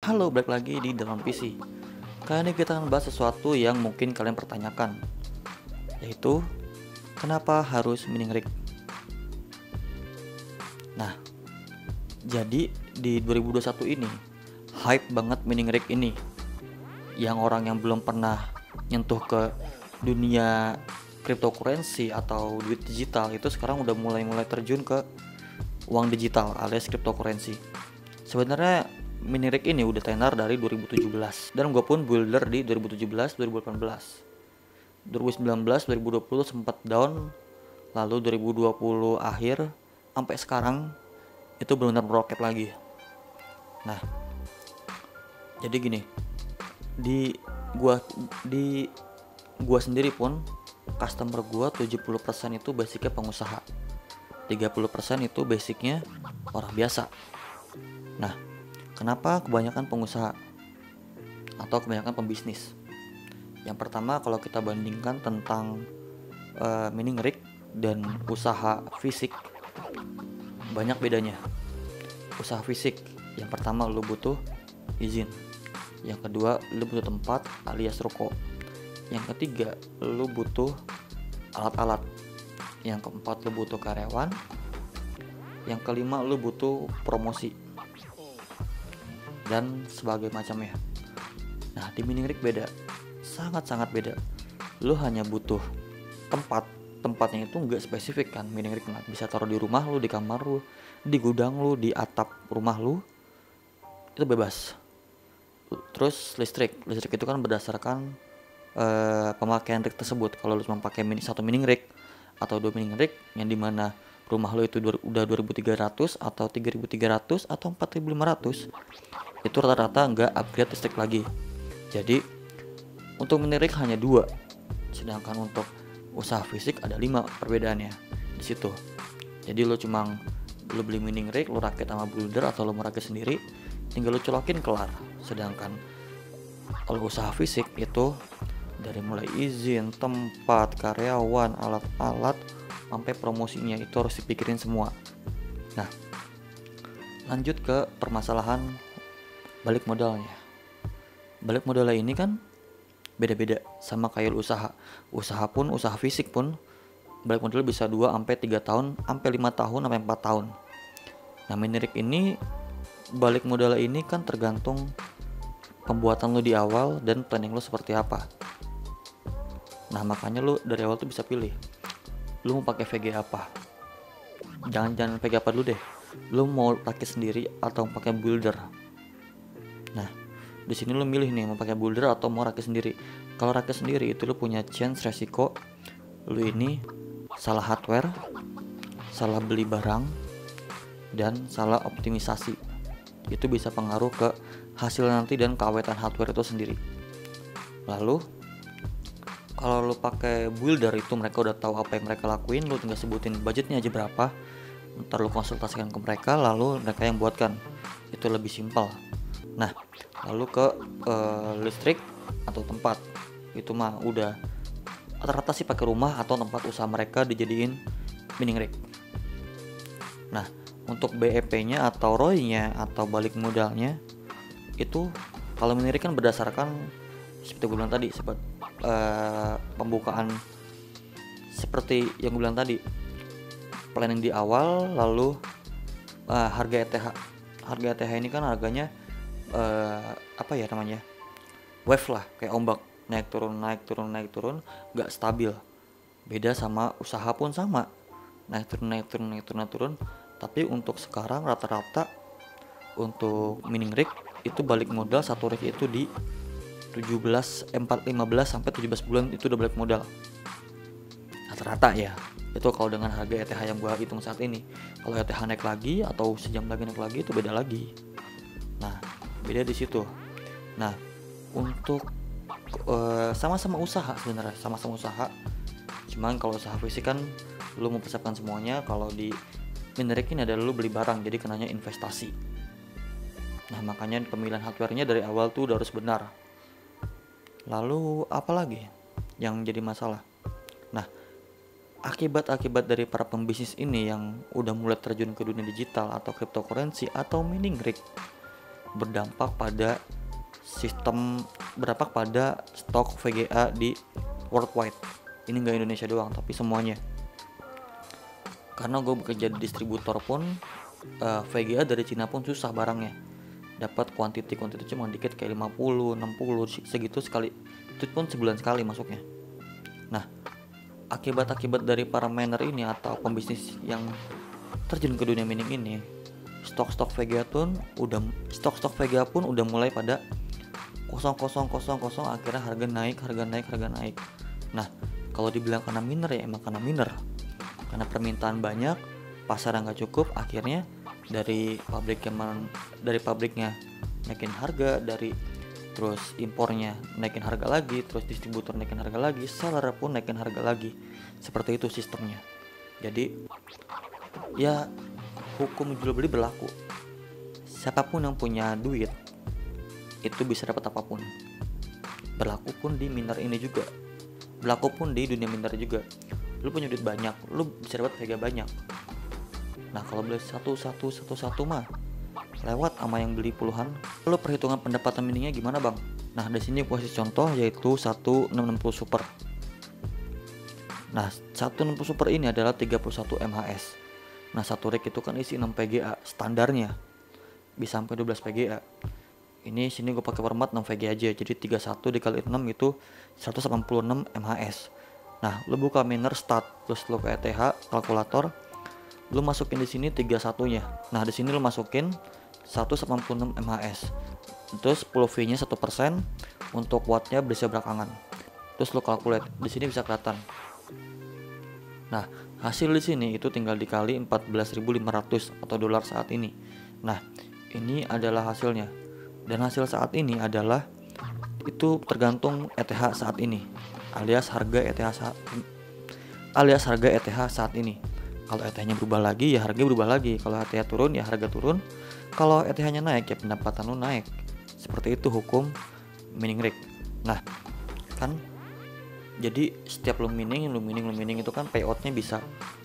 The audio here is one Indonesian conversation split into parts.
Halo, balik lagi di dalam PC. Kali ini kita akan bahas sesuatu yang mungkin kalian pertanyakan, yaitu kenapa harus mining rig? Nah, jadi di 2021 ini hype banget mining rig ini. Yang orang yang belum pernah nyentuh ke dunia cryptocurrency atau duit digital itu sekarang udah mulai terjun ke uang digital alias cryptocurrency. Sebenarnya mining rig ini udah tenar dari 2017 dan gue pun builder di 2017, 2018, 2019, 2020 sempat down, lalu 2020 akhir sampai sekarang itu benar-benar meroket lagi. Nah, jadi gini, di gua sendiri pun customer gua 70% itu basicnya pengusaha, 30% itu basicnya orang biasa. Nah, kenapa kebanyakan pengusaha atau kebanyakan pembisnis? Yang pertama, kalau kita bandingkan tentang mining rig dan usaha fisik, banyak bedanya. Usaha fisik, yang pertama lu butuh izin, yang kedua lu butuh tempat alias ruko, yang ketiga lu butuh alat-alat, yang keempat lu butuh karyawan, yang kelima lu butuh promosi dan sebagainya macamnya. Nah, di mining rig beda, sangat beda. Lu hanya butuh tempatnya itu nggak spesifik kan. Mining rig nggak bisa taruh di rumah lu, di kamar lu, di gudang lu, di atap rumah lu, itu bebas. Terus listrik itu kan berdasarkan pemakaian rig tersebut. Kalau lu cuma pakai satu mining rig atau dua mining rig yang dimana rumah lu itu udah 2.300 atau 3.300 atau 4.500, itu rata-rata nggak upgrade listrik lagi. Jadi untuk mining rig hanya 2, sedangkan untuk usaha fisik ada 5 perbedaannya di situ. Jadi lu beli mining rig, lu rakit sama builder atau lu merakit sendiri, tinggal lu colokin kelar. Sedangkan kalau usaha fisik itu dari mulai izin, tempat, karyawan, alat-alat, sampai promosinya itu harus dipikirin semua. Nah, lanjut ke permasalahan balik modalnya. Balik modalnya ini kan beda-beda sama kayak usaha. Usaha fisik pun balik modal bisa 2 sampai 3 tahun, sampai 5 tahun, sampai 4 tahun. Nah, mining rig ini balik modal ini kan tergantung pembuatan lu di awal dan planning lu seperti apa. Nah, makanya lu dari awal tuh bisa pilih lu mau pakai VG apa. Jangan VG apa dulu deh. Lu mau rakit sendiri atau pakai builder. Nah, di sini lu milih nih mau pakai builder atau mau rakit sendiri. Kalau rakit sendiri itu lu punya chance resiko lu ini salah hardware, salah beli barang, dan salah optimisasi. Itu bisa pengaruh ke hasil nanti dan keawetan hardware itu sendiri. Lalu kalau lu pakai builder itu mereka udah tahu apa yang mereka lakuin, lu tinggal sebutin budgetnya aja berapa, ntar lu konsultasikan ke mereka, lalu mereka yang buatkan. Itu lebih simpel. Nah, lalu ke listrik atau tempat, itu mah udah rata-rata sih pakai rumah atau tempat usaha mereka dijadiin mining rig. Nah, untuk BEP-nya atau ROI-nya atau balik modalnya itu kalau mining rig kan berdasarkan seperti gue bilang tadi, pembukaan seperti yang gue bilang tadi, planning di awal, lalu harga ETH ini kan harganya apa ya namanya, wave lah, kayak ombak, naik turun, nggak stabil. Beda sama usaha pun sama, naik turun. Tapi untuk sekarang rata-rata untuk mining rig itu balik modal satu rig itu di 15 sampai 17 bulan itu udah balik modal rata-rata ya. Itu kalau dengan harga ETH yang gua hitung saat ini. Kalau ETH naik lagi atau sejam lagi naik lagi itu beda lagi. Nah, beda di situ. Nah, untuk sama-sama usaha sebenarnya, sama-sama usaha. Cuman kalau usaha fisik kan lu mempersiapkan semuanya. Kalau di mining rig ini adalah lu beli barang, jadi kenanya investasi. Nah, makanya pemilihan hardware-nya dari awal tuh udah harus benar. Lalu apa lagi yang jadi masalah? Nah, akibat dari para pembisnis ini yang udah mulai terjun ke dunia digital atau cryptocurrency atau mining rig, berdampak pada stok VGA di worldwide. Ini nggak Indonesia doang, tapi semuanya. Karena gue bekerja di distributor pun, VGA dari Cina pun susah barangnya. Dapat kuantiti cuma dikit, kayak 50, 60 segitu sekali. Itu pun sebulan sekali masuknya. Nah, akibat dari para miner ini atau pembisnis yang terjun ke dunia mining ini, stok VGA pun udah mulai pada kosong, akhirnya harga naik. Nah, kalau dibilang karena miner, ya emang karena miner. Karena permintaan banyak, pasar yang nggak cukup, akhirnya dari pabriknya naikin harga, terus impornya naikin harga lagi, terus distributor naikin harga lagi, seller pun naikin harga lagi. Seperti itu sistemnya. Jadi ya hukum jual beli berlaku. Siapapun yang punya duit itu bisa dapat apapun. Berlaku pun di miner ini juga, berlaku pun di dunia miner juga. Lu punya duit banyak, lu bisa dapat VGA banyak. Nah, kalau beli satu mah lewat sama yang beli puluhan. Lu perhitungan pendapatan miningnya gimana, Bang? Nah, di sini gua kasih contoh, yaitu 1660 Super. Nah, 1660 Super ini adalah 31 MHz. Nah, satu rig itu kan isi 6 VGA standarnya. Bisa sampai 12 VGA. Ini sini gue pakai format 6 VGA aja. Jadi 31 dikali 6 itu 186 MHz. Nah, lu buka miner start, terus lu ke ETH kalkulator, lu masukin di sini 31-nya. Nah, di sini lu masukin 186 MHz. Terus 10 V-nya 1%, untuk wattnya bisa belakangan. Terus lu calculate, di sini bisa kelihatan. Nah, hasil di sini itu tinggal dikali 14.500 atau dolar saat ini. Nah, ini adalah hasilnya. Dan hasil saat ini adalah itu tergantung ETH saat ini, alias harga ETH saat ini. Kalau ETH-nya berubah lagi, ya harga berubah lagi. Kalau ETH turun, ya harga turun. Kalau ETH-nya naik, ya pendapatan lu naik. Seperti itu hukum mining rig. Nah, kan jadi setiap lu mining itu kan payout-nya bisa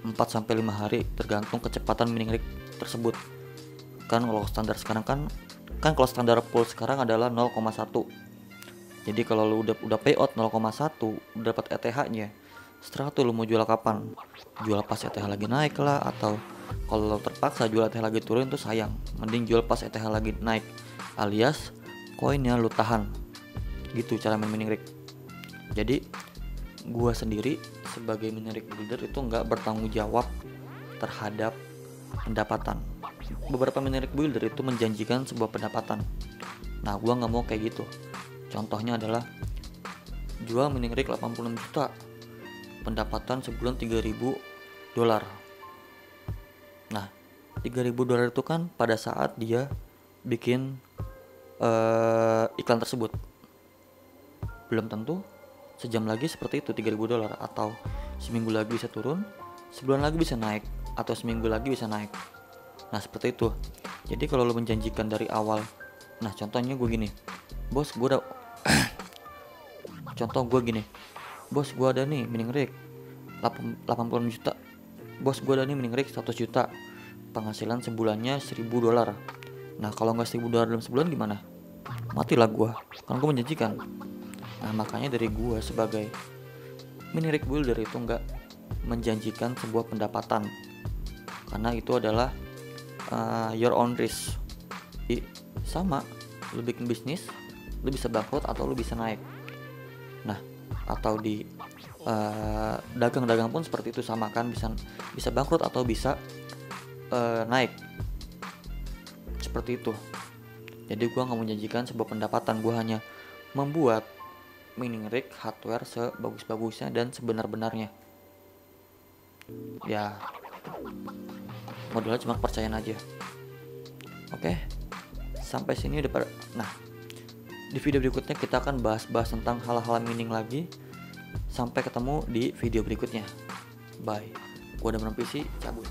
4-5 hari tergantung kecepatan mining rig tersebut. Kan kalau standar sekarang kan kalau standar pool sekarang adalah 0,1. Jadi kalau lu udah payout 0,1, udah dapat ETH-nya. Setelah itu lu mau jual kapan? Jual pas ETH lagi naik lah, atau kalau lu terpaksa jual ETH lagi turun itu sayang. Mending jual pas ETH lagi naik, alias koinnya lu tahan. Gitu cara main mining rig. Jadi gua sendiri sebagai mining rig builder itu nggak bertanggung jawab terhadap pendapatan. Beberapa mining rig builder itu menjanjikan sebuah pendapatan. Nah, gua nggak mau kayak gitu. Contohnya adalah jual mining rig 86 juta, pendapatan sebulan $3.000. Nah, $3.000 itu kan pada saat dia bikin iklan tersebut. Belum tentu sejam lagi seperti itu $3.000, atau seminggu lagi bisa turun, sebulan lagi bisa naik, atau seminggu lagi bisa naik. Nah, seperti itu. Jadi kalau lo menjanjikan dari awal, nah contohnya gue gini, bos gue udah contoh gue gini, bos gue ada nih mining rig 86 juta, bos gue ada nih mining rig 100 juta, penghasilan sebulannya $1.000. Nah, kalau nggak $1.000 dalam sebulan gimana? Matilah gue, kan gue menjanjikan. Nah, makanya dari gue sebagai mining rig builder itu nggak menjanjikan sebuah pendapatan, karena itu adalah your own risk. Jadi sama, lu bikin bisnis, lu bisa bangkrut atau lu bisa naik. Nah, atau di dagang-dagang pun seperti itu, sama kan, bisa bangkrut atau bisa naik. Seperti itu. Jadi gua nggak menjanjikan sebuah pendapatan, gua hanya membuat mining rig hardware sebagus-bagusnya dan sebenar-benarnya. Ya, modalnya cuma kepercayaan aja. Oke, sampai sini udah nah, di video berikutnya kita akan bahas tentang hal-hal mining lagi. Sampai ketemu di video berikutnya. Bye. Gua udah PC, cabut.